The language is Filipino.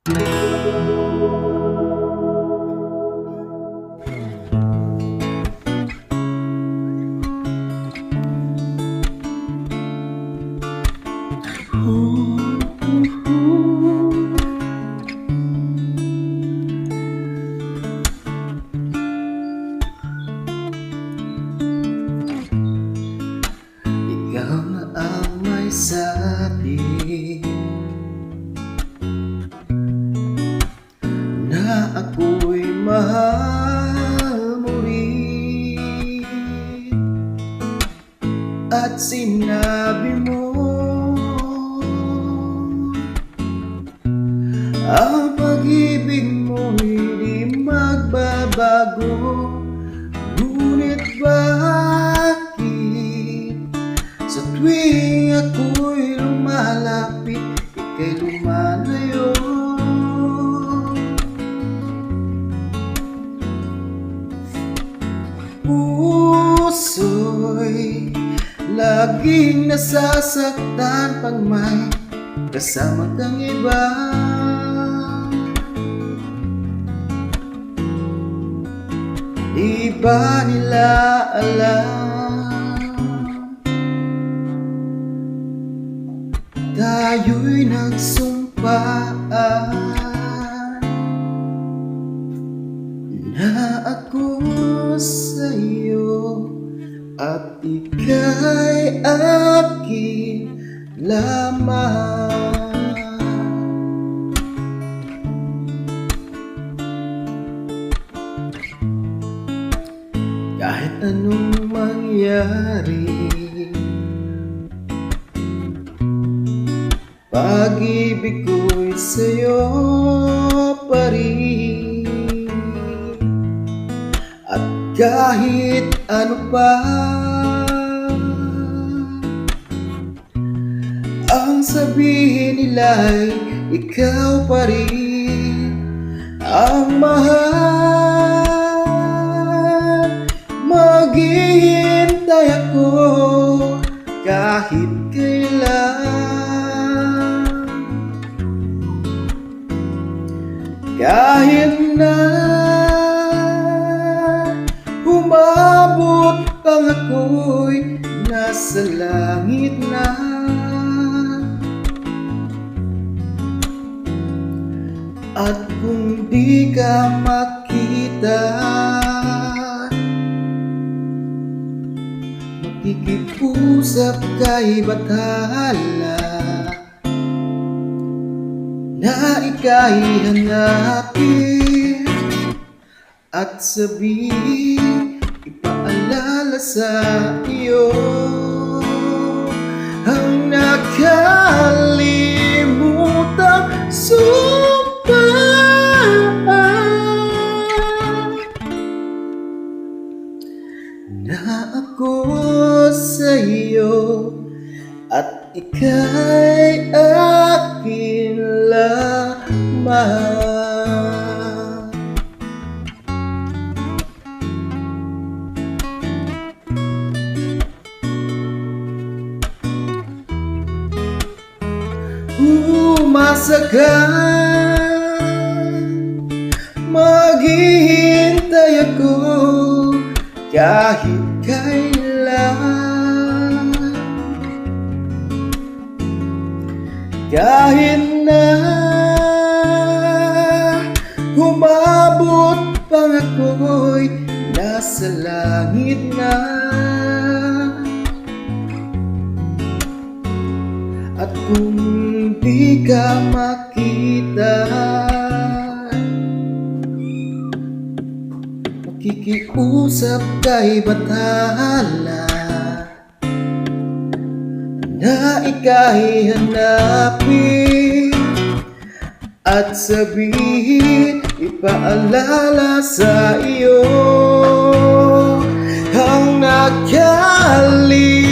Ikaw na ang may sabi na ako'y mahal mo rin, at sinabi mo ang pag-ibig mo'y di magbabago. Ngunit bakit sa tuwing ako'y lumalapit, ika'y lumalayo? Puso'y laging nasasaktan pag may kasama kang iba. Di ba nila alam tayo'y nagsumpaan na ako sa'yo at ika'y akin lamang. Kahit anong mangyari, pag-ibig ko'y sa'yo pa rin. At kahit ano pa ang sabihin nila'y ikaw pa rin ang mahal. Maghihintay ako kahit kailan, kahit na umabot pang ako'y nasa langit na. At kung di ka makita, makikipusap kay bathala na ika'y hanapin at sabihin, ipaalala sa iyo ang nakalimutang sumpa na ako sa'yo at ika'y akin lamang. Umasa ka, maghihintay ako kahit kailan, kahit na umabot pang ako'y nasa langit na. At kung di ka makita, makikiusap kay bathala na ika'y hanapin at sabihin, ipaalala sa iyo ang nakalimutang